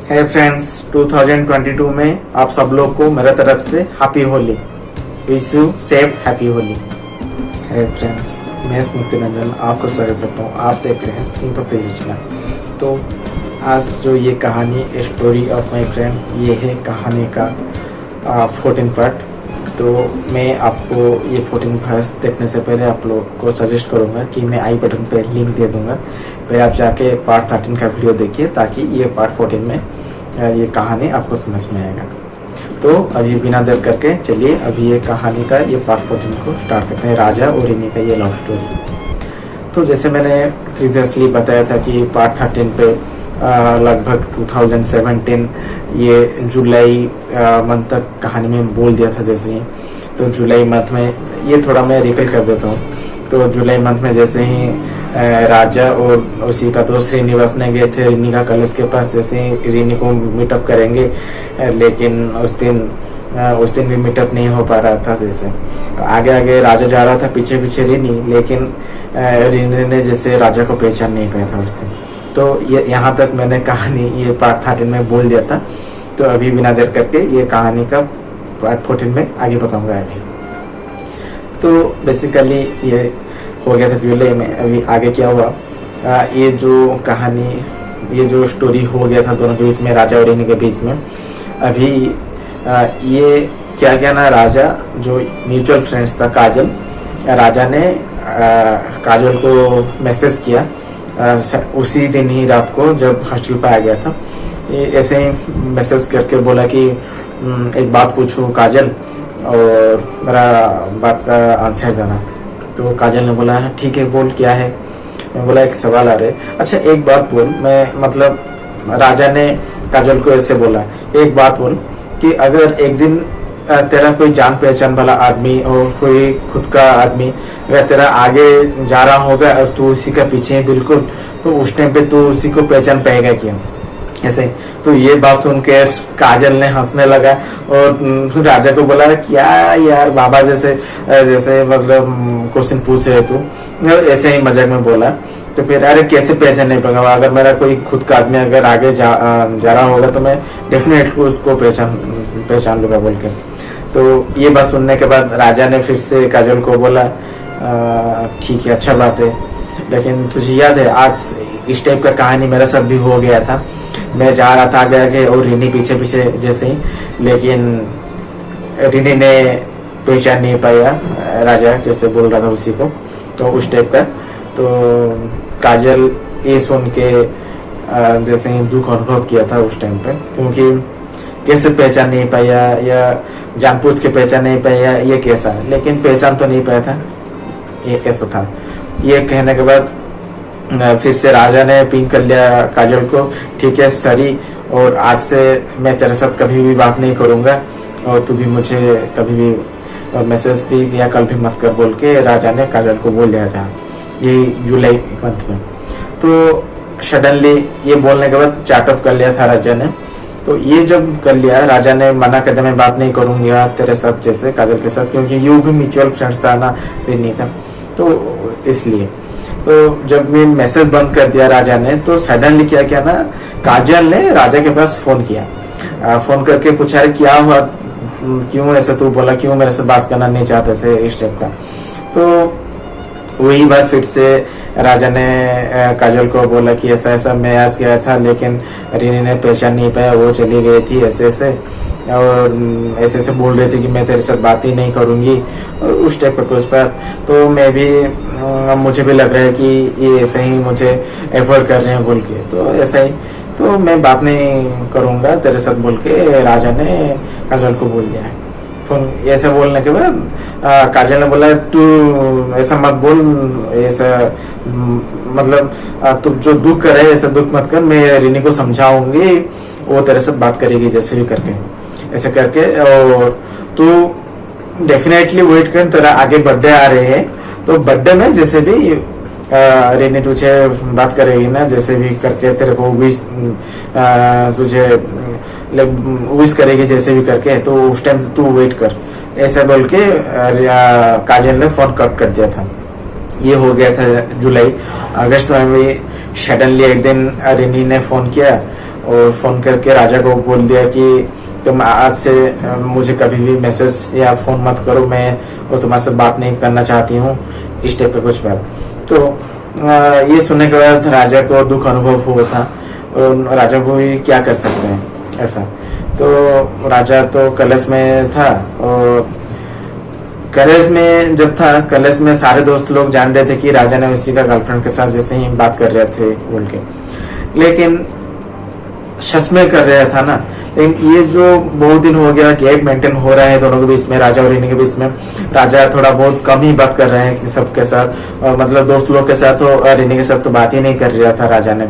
है फ्रेंड्स, 2022 में आप सब लोग को मेरे तरफ से happy Holi. Wish you safe happy Holi. है फ्रेंड्स, मैं स्मृति रंजन आपको स्वागत करता हूँ। आप देख रहे हैं सिंपल परियोजना। तो आज जो ये कहानी स्टोरी ऑफ माय फ्रेंड, ये है कहानी का 14 पार्ट। तो मैं आपको ये 14 पार्ट्स देखने से पहले आप लोग को सजेस्ट करूँगा कि मैं आई बटन पे लिंक दे दूँगा। फिर आप जाके पार्ट 13 का वीडियो देखिए ताकि ये पार्ट 14 में ये कहानी आपको समझ में आएगा। तो अभी बिना देर करके चलिए अभी ये कहानी का ये पार्ट 14 को स्टार्ट करते हैं, राजा और रिनी का ये लव स्टोरी। तो जैसे मैंने प्रीवियसली बताया था कि पार्ट 13 पे लगभग 2017 ये जुलाई मंथ तक कहानी में बोल दिया था। जैसे ही तो जुलाई मंथ में ये थोड़ा मैं रिफिल कर देता हूँ। तो जुलाई मंथ में जैसे ही राजा और उसी का दोस्त श्रीनिवास ने गए थे रिनी का कॉलेज के पास। जैसे ही रिनी को मीटअप करेंगे, लेकिन उस दिन भी मीटअप नहीं हो पा रहा था। जैसे आगे आगे राजा जा रहा था, पीछे पीछे रिनी, लेकिन रिनी ने जैसे राजा को पहचान नहीं पाया था उस दिन। तो ये यहाँ तक मैंने कहानी ये पार्ट 13 में बोल दिया था। तो अभी बिना देर करके ये कहानी का पार्ट 14 में आगे बताऊंगा अभी। तो बेसिकली ये हो गया था जुलाई में। अभी आगे क्या हुआ, ये जो कहानी, ये जो स्टोरी हो गया था दोनों के बीच में, राजा और रिनी के बीच में। अभी ये क्या ना, राजा जो म्यूचुअल फ्रेंड्स था काजल, राजा ने काजल को मैसेज किया उसी दिन ही रात को जब हॉस्टल पे आ गया था। ऐसे ही मैसेज करके बोला कि एक बात पूछूं काजल और मेरा बात का आंसर देना। तो काजल ने बोला ठीक है बोल, क्या है। मैं बोला एक सवाल आ रहे। अच्छा एक बात बोल, मैं मतलब राजा ने काजल को ऐसे बोला, एक बात बोल कि अगर एक दिन तेरा कोई जान पहचान वाला आदमी और कोई खुद का आदमी अगर तेरा आगे जा रहा होगा और तू उसी का पीछे है बिल्कुल, तो उस टाइम पे तू उसी को पहचान पाएगा क्या? ऐसे। तो ये बात सुनकर काजल ने हंसने लगा और राजा को बोला क्या यार बाबा जैसे मतलब क्वेश्चन पूछ रहे तू, ऐसे ही मजाक में बोला। तो फिर अरे कैसे पहचान नहीं पाऊंगा, अगर मेरा कोई खुद का आदमी अगर आगे जा रहा होगा तो मैं डेफिनेटली उसको पहचान लूंगा बोल के। तो ये बात सुनने के बाद राजा ने फिर से काजल को बोला ठीक है अच्छा बात है, लेकिन तुझे याद है आज इस टाइप का कहानी मेरे साथ भी हो गया था। मैं जा रहा था आगे आगे और रिनी पीछे पीछे जैसे ही, लेकिन रिनी ने पहचान नहीं पाया राजा जैसे बोल रहा था उसी को। तो उस टाइप का तो काजल ये सुन के जैसे ही दुख अनुभव किया था उस टाइम पे, क्योंकि कैसे पहचान नहीं पाया या जानबूझ के पहचान नहीं पाया ये कैसा, लेकिन पहचान तो नहीं पाया था, ये ऐसा था। ये कहने के बाद फिर से राजा ने पिंक कर लिया काजल को, ठीक है सॉरी, और आज से मैं तेरे साथ कभी भी बात नहीं करूंगा और तू भी मुझे कभी भी मैसेज भी या कल भी मत कर बोल के राजा ने काजल को बोल दिया था ये जुलाई मंथ में। तो सडनली ये बोलने के बाद चार्ट ऑफ कर लिया था राजा ने। तो ये जब कर लिया, राजा ने मना कर दिया मैं बात नहीं करूंगा तेरे साथ जैसे काजल के साथ, क्योंकि यू भी म्यूचुअल फ्रेंड्स था ना रिनी का, तो इसलिए। तो जब मैं मैसेज बंद कर दिया राजा ने, तो सडनली क्या ना, काजल ने राजा के पास फोन किया। फोन करके पूछा क्या हुआ, क्यों ऐसा तू बोला, क्यों मेरे से बात करना नहीं चाहते थे इस टाइप का। तो वही बात फिर से राजा ने काजल को बोला कि ऐसा ऐसा मैं आज गया था, लेकिन रिनी ने पहचान नहीं पाया, वो चली गई थी ऐसे ऐसे, और ऐसे ऐसे बोल रही थी कि मैं तेरे साथ बात ही नहीं करूंगी और उस टाइप का कुछ बात। तो मैं भी मुझे भी लग रहा है कि ये ऐसे ही मुझे एफर्ट कर रहे हैं बोल के, तो ऐसा ही, तो मैं बात नहीं करूंगा तेरे साथ बोल के राजा ने काजल को बोल दिया। फोन ऐसा बोलने के बाद काजल ने बोला तू ऐसा मत बोल, ऐसा मतलब तू जो दुख करे ऐसा दुख मत कर, मैं रिनी को समझाऊंगी, वो तेरे साथ बात करेगी जैसे भी करके, ऐसे करके। और तू डेफिनेटली वेट कर, तेरा आगे बर्थडे आ रहे हैं, तो बर्थडे में जैसे भी रिनी तुझे बात करेगी ना, जैसे भी करके तेरे को विश तुझे विश करेगी जैसे भी करके, तो उस टाइम तू वेट कर, ऐसा बोल के काजल ने फोन कट कर दिया था। ये हो गया था जुलाई। अगस्त में भी सडनली एक दिन रिनी ने फोन किया और फोन करके राजा को बोल दिया कि तुम आज से मुझे कभी भी मैसेज या फोन मत करो, मैं और तुम्हारे साथ बात नहीं करना चाहती हूँ, इस टाइप का कुछ बात। तो ये सुनने के बाद राजा को दुख अनुभव हुआ था और राजा को भी क्या कर सकते हैं ऐसा। तो राजा तो कलश में था और कलेश में जब था, कलेश में सारे दोस्त लोग जान रहे थे कि राजा ने उसी का गर्लफ्रेंड के साथ जैसे ही बात कर रहे थे बोल के, लेकिन सच में कर रहा था ना। लेकिन ये जो बहुत दिन हो गया गैप मेंटेन हो रहा है दोनों के बीच में, राजा और रिनी के बीच में, राजा थोड़ा बहुत कम ही बात कर रहे हैं कि सबके साथ, मतलब दोस्त लोग के साथ, और रिनी के साथ तो बात ही नहीं कर रहा था राजा ने।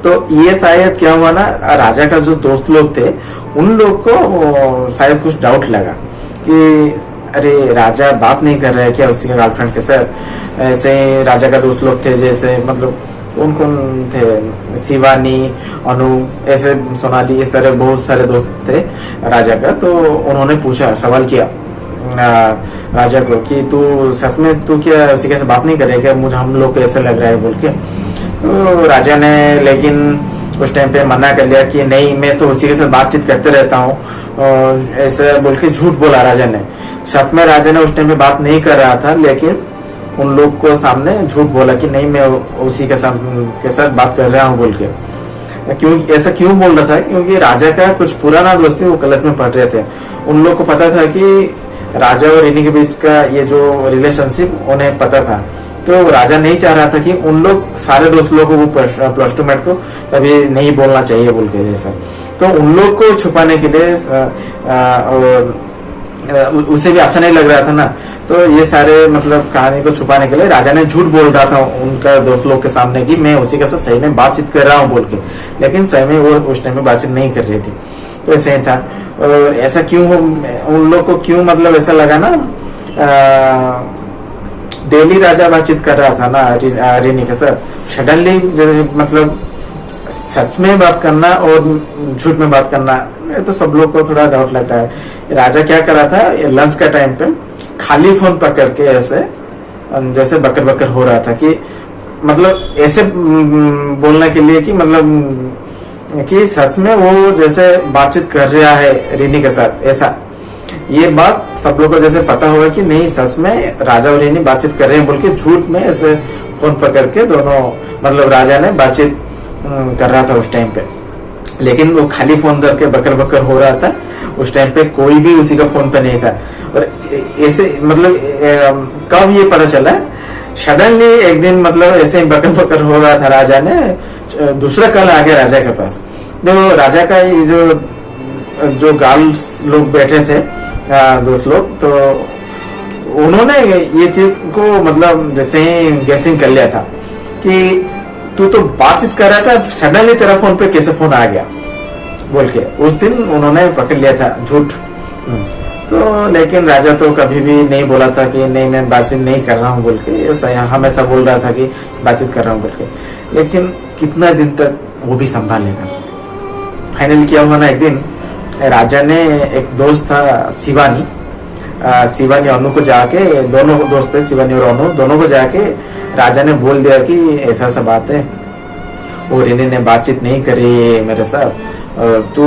तो ये शायद क्या हुआ ना, राजा का जो दोस्त लोग थे उन लोग को शायद कुछ डाउट लगा कि अरे राजा बात नहीं कर रहा है क्या उसी के गर्लफ्रेंड के साथ। ऐसे राजा का दोस्त लोग थे, जैसे मतलब कौन कौन थे, शिवानी, अनु, ऐसे सोनाली, ये सारे बहुत सारे दोस्त थे राजा का। तो उन्होंने पूछा, सवाल किया राजा को कि तू सच में तू क्या उसी के साथ बात नहीं करे क्या, मुझे हम लोग को ऐसा लग रहा है बोल के। तो राजा ने लेकिन उस टाइम पे मना कर लिया कि नहीं, मैं तो उसी के साथ बातचीत करते रहता हूँ, और ऐसे बोल के झूठ बोला राजा ने। सच में राजा ने उस टाइम पे बात नहीं कर रहा था, लेकिन उन लोग को सामने झूठ बोला कि नहीं मैं उसी के साथ बात कर रहा हूँ बोल के। क्यों ऐसा क्यों बोल रहा था, क्योंकि राजा का कुछ पुराना दोस्त भी वो कलश में पढ़ रहे थे। उन लोग को पता था कि राजा और रिनी के बीच का ये जो रिलेशनशिप उन्हें पता था। तो राजा नहीं चाह रहा था कि उन लोग सारे दोस्त लोगों को, वो प्लस टू मेट को कभी नहीं बोलना चाहिए बोल के जैसा। तो उन लोग को छुपाने के लिए उसे भी अच्छा नहीं लग रहा था ना, तो ये सारे मतलब कहानी को छुपाने के लिए राजा ने झूठ बोल रहा था उनका दोस्त लोग के सामने कि मैं उसी के साथ सही में बातचीत कर रहा हूँ बोल के, लेकिन सही में वो उस टाइम में बातचीत नहीं कर रही थी। तो ऐसे ही था। और ऐसा क्यों हो, उन लोग को क्यों मतलब ऐसा लगा ना, डेली राजा बातचीत कर रहा था ना रिनी के साथ, सडनली मतलब सच में बात करना और झूठ में बात करना, तो सब लोग को थोड़ा डाउट लग रहा है। राजा क्या कर रहा था, लंच का टाइम पे खाली फोन पकड़ के ऐसे जैसे बकर बकर हो रहा था कि मतलब ऐसे बोलने के लिए कि मतलब कि सच में वो जैसे बातचीत कर रहा है रिनी के साथ, ऐसा ये बात सब लोग को जैसे पता होगा कि नहीं सच में राजा और रिनी बातचीत कर रहे हैं बोल के झूठ में ऐसे फोन पकड़ के दोनों मतलब राजा ने बातचीत कर रहा था उस टाइम पे। लेकिन वो खाली फोन करके बकर बकर हो रहा था, उस टाइम पे कोई भी उसी का फोन पे नहीं था। और ऐसे मतलब कब ये पता चला, सडनली एक दिन मतलब ऐसे बकर बकर हो रहा था, राजा ने दूसरा कल आ गया राजा के पास। तो राजा का ये जो गर्ल्स लोग बैठे थे दोस्त लोग, तो उन्होंने ये चीज को मतलब जैसे ही गैसिंग कर लिया था कि तू तो बातचीत कर रहा था, सडनली तेरा फोन पे कैसे फोन आ गया बोल के। उस दिन उन्होंने पकड़ लिया था झूठ। तो लेकिन राजा तो कभी भी नहीं बोला था कि नहीं मैं बातचीत नहीं कर रहा हूँ बोल के, ऐसा हमेशा बोल रहा था कि बातचीत कर रहा हूँ बोल के। लेकिन कितना दिन तक वो भी संभालेगा। फाइनल क्या हुआ ना, एक दिन राजा ने, एक दोस्त था शिवानी, शिवानी अनु को जाके, दोनों दोस्त थे शिवानी और अनु, दोनों को जाके राजा ने बोल दिया कि ऐसा ऐसा बात है, और रिनी ने बातचीत नहीं करी मेरे साथ, तू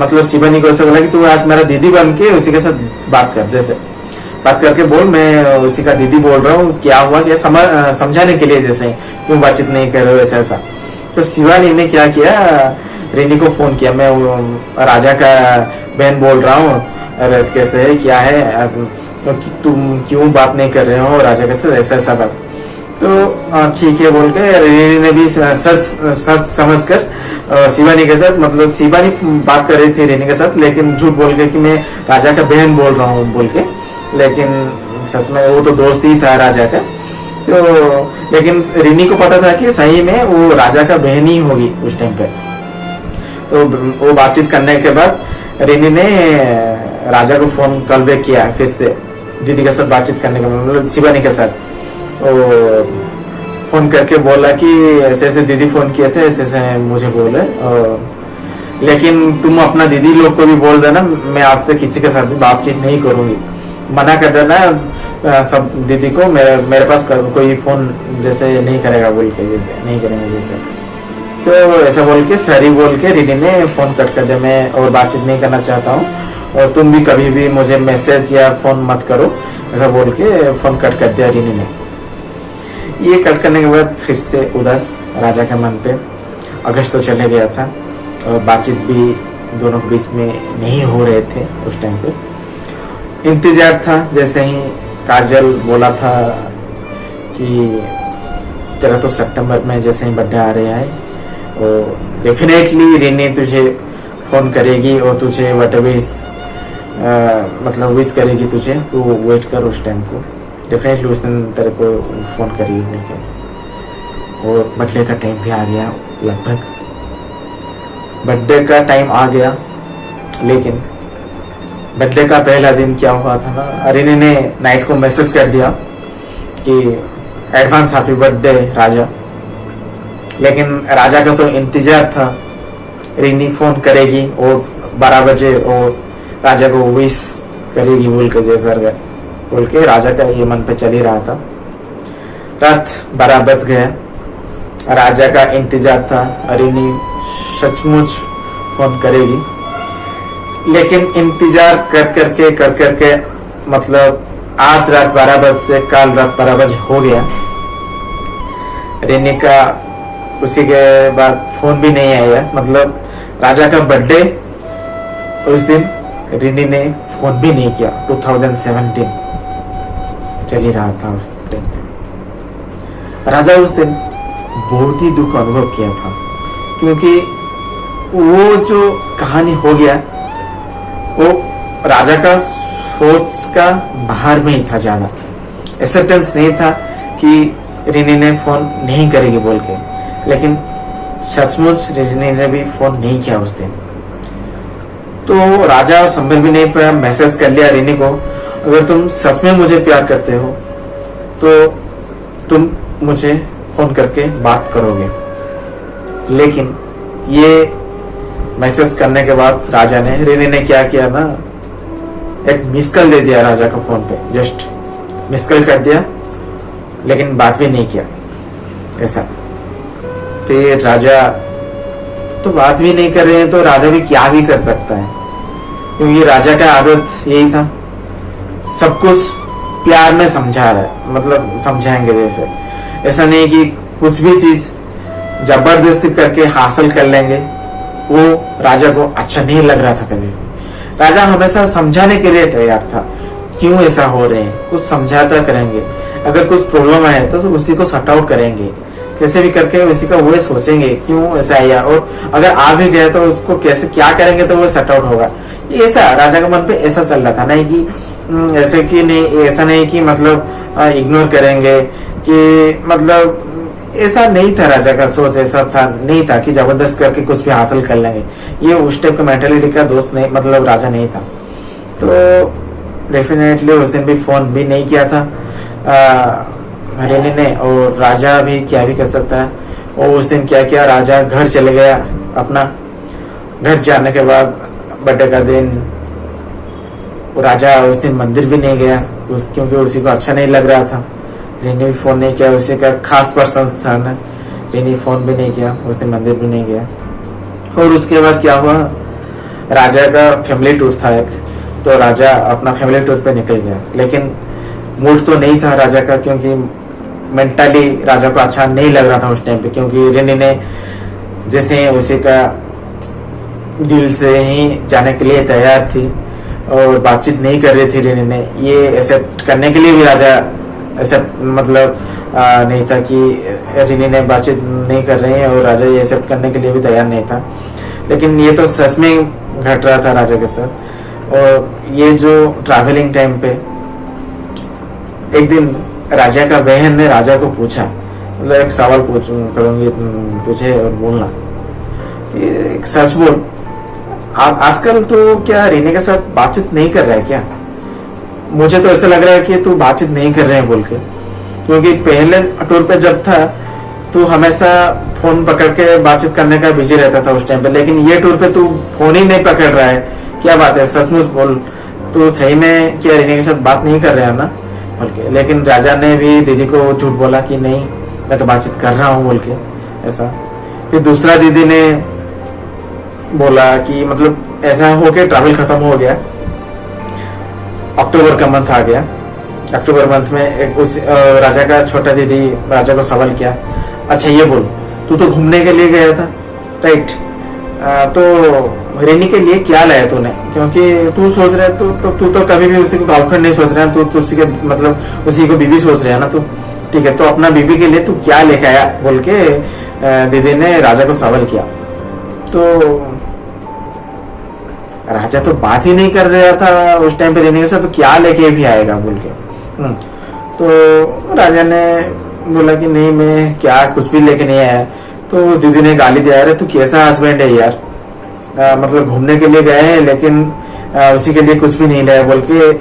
मतलब शिवानी को ऐसा बोला कि तू आज मेरा दीदी बन के उसी के साथ बात कर, जैसे बात करके बोल मैं उसी का दीदी बोल रहा हूँ, क्या हुआ क्या समझाने के लिए, जैसे क्यों बातचीत नहीं कर रहे हो ऐसा ऐसा। तो शिवानी ने क्या किया, रिनी को फोन किया, मैं राजा का बहन बोल रहा हूँ, अरे कैसे है क्या है, तो तुम क्यों बात नहीं कर रहे हो राजा के साथ, ऐसा ऐसा बात। तो ठीक है बोल के रिनी ने भी सच समझकर शिवानी के साथ, मतलब शिवानी बात कर रही थी रिनी के साथ, लेकिन झूठ बोल के कि मैं राजा का बहन बोल रहा हूँ बोल के, लेकिन सच में वो तो दोस्त ही था राजा का। तो लेकिन रिनी को पता था कि सही में वो राजा का बहन ही होगी उस टाइम पे। तो वो बातचीत करने के बाद रिनी ने राजा को फोन कॉल बैक किया फिर से, दीदी के साथ बातचीत करने का, मतलब शिवानी के साथ। और फोन करके बोला कि ऐसे ऐसे दीदी फोन किए थे, ऐसे ऐसे मुझे बोले, लेकिन तुम अपना दीदी लोग को भी बोल देना मैं आज तक किसी के साथ भी बातचीत नहीं करूंगी, मना कर देना सब दीदी को, मेरे पास कोई फोन जैसे नहीं करेगा बोल के, जैसे नहीं करेंगे जैसे। तो ऐसा बोल के सॉरी बोल के रिनी ने फोन कट कर दिया। मैं और बातचीत नहीं करना चाहता हूँ और तुम भी कभी भी मुझे मैसेज या फोन मत करो, ऐसा बोल के फोन कट कर दिया रिनी ने। ये कट करने के बाद फिर से उदास राजा के मन पे। अगस्त तो चले गया था और बातचीत भी दोनों के बीच में नहीं हो रहे थे उस टाइम पे। इंतजार था, जैसे ही काजल बोला था कि तेरा तो सितंबर में जैसे ही बर्थडे आ रहा है और डेफिनेटली रिनी तुझे फोन करेगी और तुझे वट विश मतलब विश करेगी तुझे, तो वेट कर उस टाइम को, डेफिनेटली उस दिन तेरे को फोन करेगी बोलकर। और बर्थडे का टाइम भी आ गया, लगभग बर्थडे का टाइम आ गया। लेकिन बर्थडे का पहला दिन क्या हुआ था ना, रिनी ने नाइट को मैसेज कर दिया कि एडवांस हैप्पी बर्थडे राजा। लेकिन राजा का तो इंतजार था रिनी फोन करेगी और 12 बजे और राजा को विश करेगी बोल के, जैसा बोल के राजा का ये मन पे चल ही रहा था। रात 12 बज गया, राजा का इंतजार था रिनी सचमुच फोन करेगी। लेकिन इंतजार कर करके मतलब आज रात 12 बजे से कल रात 12 बजे हो गया, रिनी का उसी के बाद फोन भी नहीं आया। मतलब राजा का बर्थडे उस दिन रिनी ने फोन भी नहीं किया। 2017 चल ही रहा था उस टाइम पे। राजा उस दिन बहुत ही दुख अनुभव किया था, क्योंकि वो जो कहानी हो गया वो राजा का सोच का बाहर में ही था, ज्यादा एक्सेप्टेंस नहीं था कि रिनी ने फोन नहीं करेगी बोल के। लेकिन सचमुच रिनी ने भी फोन नहीं किया उस दिन। तो राजा संभल भी नहीं पाया, मैसेज कर लिया रिनी को, अगर तुम सच में मुझे प्यार करते हो तो तुम मुझे फोन करके बात करोगे। लेकिन ये मैसेज करने के बाद राजा ने, रिनी ने क्या किया ना, एक मिस कॉल दे दिया राजा को फोन पे, जस्ट मिस कॉल कर दिया, लेकिन बात भी नहीं किया ऐसा। फिर राजा तो बात भी नहीं कर रहे हैं तो राजा भी क्या भी कर सकता है, क्योंकि राजा का आदत यही था, सब कुछ प्यार में समझा रहा है, मतलब समझाएंगे जैसे। ऐसा नहीं कि कुछ भी चीज जबरदस्ती करके हासिल कर लेंगे, वो राजा को अच्छा नहीं लग रहा था कभी। राजा हमेशा समझाने के लिए तैयार था, क्यों ऐसा हो रहे हैं, कुछ समझाता करेंगे, अगर कुछ प्रॉब्लम है तो उसी को सॉर्ट आउट करेंगे, कैसे भी करके उसी का वो सोचेंगे क्यों ऐसा आया, और अगर आ भी गया तो उसको कैसे क्या करेंगे तो वो सॉर्ट आउट होगा। ऐसा राजा के मन पे ऐसा चल रहा था, नहीं कि ऐसे कि नहीं, ऐसा नहीं कि मतलब इग्नोर करेंगे, कि मतलब ऐसा नहीं था राजा का सोच, ऐसा था नहीं था कि जबरदस्त करके कुछ भी हासिल कर लेंगे। ये उस टाइप का मेंटालिटी का दोस्त नहीं, मतलब राजा नहीं था। तो डेफिनेटली उस दिन भी फोन भी नहीं किया था रिनी ने, और राजा भी क्या भी कर सकता है। और उस दिन क्या किया, राजा घर चले गया अपना। घर जाने के बाद बर्थडे का दिन राजा उस दिन मंदिर भी नहीं गया, क्योंकि उसी को अच्छा नहीं लग रहा था। रिनी भी फोन नहीं किया, उसी का खास पर्सन था ना, रिनी फोन भी नहीं किया उस दिन, मंदिर भी नहीं गया। और उसके बाद क्या हुआ, राजा का फैमिली टूर था एक, तो राजा अपना फैमिली टूर पे निकल गया। लेकिन मूड तो नहीं था राजा का, क्योंकि मेंटली राजा को अच्छा नहीं लग रहा था उस टाइम पे, क्योंकि रिनी ने जैसे उसी का दिल से ही जाने के लिए तैयार थी और बातचीत नहीं कर रही थी रिनी ने। ये एक्सेप्ट करने के लिए भी राजा एक्सेप्ट मतलब नहीं था कि रिनी ने बातचीत नहीं कर रही है, और राजा ये एक्सेप्ट करने के लिए भी तैयार नहीं था। लेकिन ये तो सच में घट रहा था राजा के साथ। और ये जो ट्रैवलिंग टाइम पे एक दिन राजा का बहन ने राजा को पूछा, मतलब एक सवाल करूंगी तुझे और बोलना, एक सच बोल, आजकल तो क्या रिनी के साथ बातचीत नहीं कर रहा है क्या? मुझे तो ऐसा लग रहा है कि तू बातचीत नहीं कर रहे हैं बोल के, क्योंकि पहले टूर पे जब था तू हमेशा फोन पकड़ के बातचीत करने का बिजी रहता था उस टाइम पे, लेकिन ये टूर पे तू फोन ही नहीं पकड़ रहा है, क्या बात है? सचमुच बोल, तू सही में क्या रिनी के साथ बात नहीं कर रहा है ना बोल के। लेकिन राजा ने भी दीदी को झूठ बोला कि नहीं मैं तो बातचीत कर रहा हूँ बोल के ऐसा। फिर दूसरा दीदी ने बोला कि मतलब ऐसा हो के ट्रैवल खत्म हो गया, अक्टूबर का मंथ आ गया। अक्टूबर मंथ में एक उस राजा का छोटा दीदी राजा को सवाल किया, अच्छा ये बोल, तू तो घूमने के लिए गया था राइट, तो रेनी के लिए क्या लाया तूने? क्योंकि तू सोच रहा है तू तो कभी भी उसी को गर्लफ्रेंड नहीं सोच रहा है, तू उसी के मतलब उसी को बीबी सोच रहा है ना तू, ठीक है, तो अपना बीबी के लिए तू क्या लेके आया बोल के दीदी ने राजा को सवाल किया। तो राजा तो बात ही नहीं कर रहा था उस टाइम पे रेनी के साथ, तो क्या लेके भी आएगा बोल के। तो राजा ने बोला कि नहीं मैं क्या कुछ भी लेके नहीं आया। तो दीदी ने गाली दिया, अरे तू कैसा हस्बैंड है यार, मतलब घूमने के लिए गए हैं लेकिन उसी के लिए कुछ भी नहीं लाया बोल के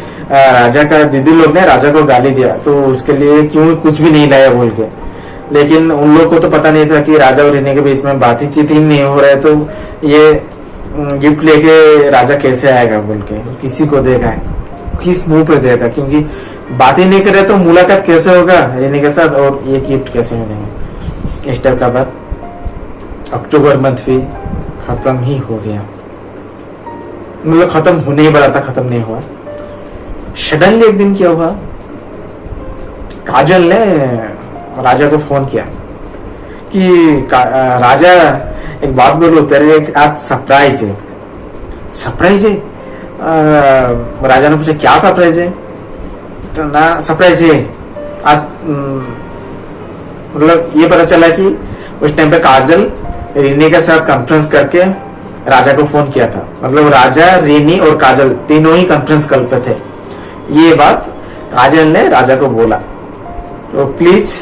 राजा का दीदी लोग ने राजा को गाली दिया, तो उसके लिए क्यों कुछ भी नहीं लाया बोल के। लेकिन उन लोग को तो पता नहीं था कि राजा और रेनी के बीच में बातचीत ही नहीं हो रहा है, तो ये गिफ्ट लेके राजा कैसे आएगा बोल के किसी को देगा है, किस मुंह पे देगा, क्योंकि बात ही नहीं करे तो मुलाकात कैसे होगा रेनी के साथ और ये गिफ्ट कैसे देंगे। इस टाइप का बात अक्टूबर मंथ भी खत्म ही हो गया, मतलब खत्म होने ही वाला था, खत्म नहीं हुआ। सडनली एक दिन क्या हुआ, काजल ने राजा को फोन किया कि राजा एक बात बोलो, तेरे एक आज सरप्राइज है। सरप्राइज है? राजा ने पूछा क्या सरप्राइज है? तो ना सरप्राइज है आज, मतलब ये पता चला कि उस टाइम पे काजल रेनी के साथ कॉन्फ्रेंस करके राजा को फोन किया था, मतलब राजा रेनी और काजल तीनों ही कॉन्फ्रेंस कॉल पे थे। ये बात काजल ने राजा को बोला, तो प्लीज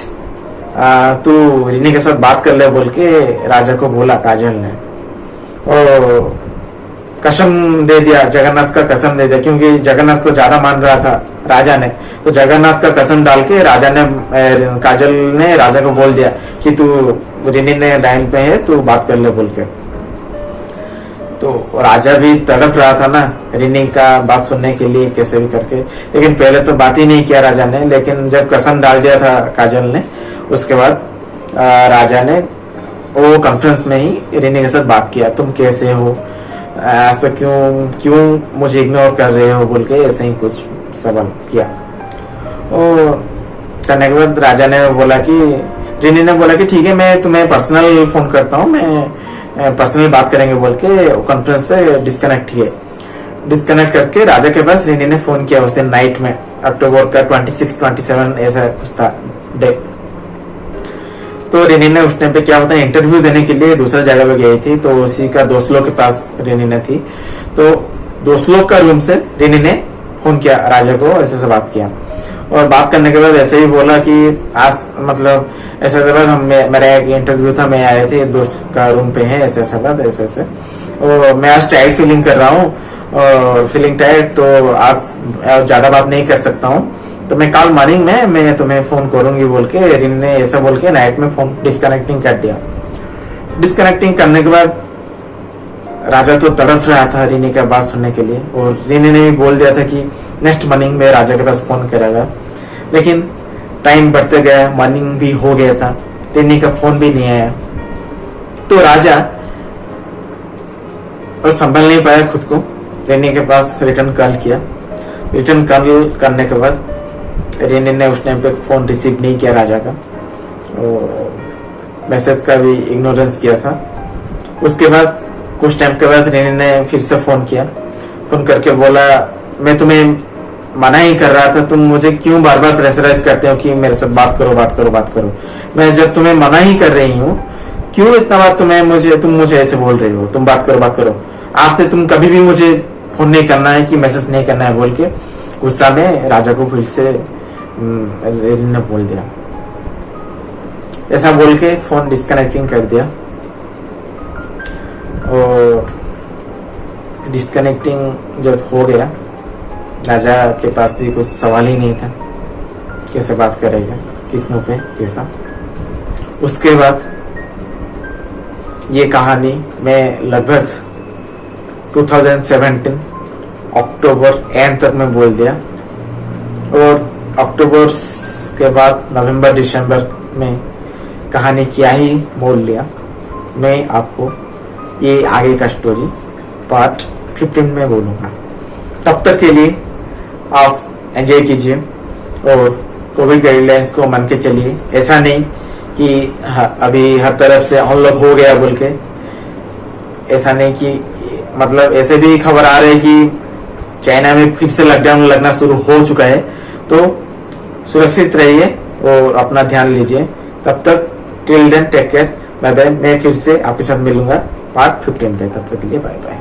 तू रेनी के साथ बात कर ले बोल के राजा को बोला काजल ने। और कसम दे दिया, जगन्नाथ का कसम दे दिया, क्योंकि जगन्नाथ को ज्यादा मान रहा था राजा ने, तो जगन्नाथ का कसम डाल के राजा ने काजल ने राजा को बोल दिया कि तू रेनी ने लाइन पे है, तू बात कर ले बोल के। तो राजा भी तड़प रहा था ना रेनी का बात सुनने के लिए कैसे भी करके, लेकिन पहले तो बात ही नहीं किया राजा ने, लेकिन जब कसम डाल दिया था काजल ने, उसके बाद राजा ने वो कॉन्फ्रेंस में ही रेनी के साथ बात किया, तुम कैसे हो, आज तक क्यों मुझे इग्नोर कर रहे हो बोल के ऐसे ही कुछ सवाल किया। और करने के बाद राजा ने बोला कि रेनी ने बोला कि ठीक है मैं तुम्हें पर्सनल फोन करता हूँ, मैं पर्सनल बात करेंगे बोल के कॉन्फ्रेंस से डिस्कनेक्ट किए। डिस्कनेक्ट करके राजा के पास रेनी ने फोन किया उस दिन नाइट में, अक्टूबर का 26-27 ऐसा कुछ था डे। तो रेनी ने उस टाइम पे क्या होता है इंटरव्यू देने के लिए दूसरा जगह पे गई थी, तो उसी का दोस्त लोग के पास रेनी ने थी, तो दोस्त लोग का रूम से रेनी ने फोन किया राजा को, ऐसे से बात किया। और बात करने के बाद ऐसे ही बोला कि आज मतलब ऐसे ऐसे बात, हम मेरा एक इंटरव्यू था, मैं आए थे दोस्त का रूम पे है, ऐसे ऐसे बात ऐसे ऐसे, और मैं आज टाइट फीलिंग कर रहा हूँ और फीलिंग टाइट, तो आज ज्यादा बात नहीं कर सकता हूँ, तो मैं कल मॉर्निंग में मैं तुम्हें फोन करूंगी बोल के रेनी ने ऐसा बोल के नाइट में फोन डिस्कनेक्टिंग कर दिया। डिस्कनेक्टिंग करने के बाद राजा तो तड़प रहा था रेनी का बात सुनने के लिए, और रेनी ने भी बोल दिया था कि नेक्स्ट मॉर्निंग में राजा के पास फोन करेगा, लेकिन टाइम बढ़ते गया, मॉर्निंग भी हो गया था, रेनी का फोन भी नहीं आया। तो राजा और संभल नहीं पाया खुद को, रेनी के पास रिटर्न कॉल किया। रिटर्न कॉल करने के बाद रेनी ने उस टाइम पे फोन रिसीव नहीं किया राजा का, और मैसेज का भी इग्नोरेंस किया था। उसके बाद कुछ टाइम के बाद रेनी ने फिर से फोन किया, फोन करके बोला मैं तुम्हें मना ही कर रहा था, तुम मुझे क्यों बार बार प्रेशराइज करते हो कि मेरे साथ बात करो बात करो बात करो, मैं जब तुम्हें मना ही कर रही हूँ क्यों इतना बात तुम मुझे ऐसे बोल रही हो, तुम बात करो, आपसे तुम कभी भी मुझे फोन नहीं करना है कि मैसेज नहीं करना है बोल के गुस्सा में राजा को फिर से रेनी ने बोल दिया। ऐसा बोल के फोन डिस्कनेक्टिंग कर दिया, और डिस्कनेक्टिंग जब हो गया राजा के पास भी कुछ सवाल ही नहीं था, कैसे बात करेगा, किस मुंह पे कैसा। उसके बाद ये कहानी मैं लगभग 2017 अक्टूबर एंड तक मैं बोल दिया, और अक्टूबर के बाद नवंबर दिसंबर में कहानी क्या ही बोल लिया। मैं आपको ये आगे का स्टोरी पार्ट 15 में बोलूँगा। तब तक के लिए आप एंजॉय कीजिए और कोविड गाइडलाइंस को मान के चलिए। ऐसा नहीं कि अभी हर तरफ से अनलॉक हो गया बोल के, ऐसा नहीं कि मतलब ऐसे भी खबर आ रही है कि चाइना में फिर से लॉकडाउन लगना शुरू हो चुका है। तो सुरक्षित रहिए और अपना ध्यान लीजिए। तब तक till then take care, bye bye. मैं फिर से आपके साथ मिलूंगा पार्ट 15 पे। तब तक के लिए बाय बाय।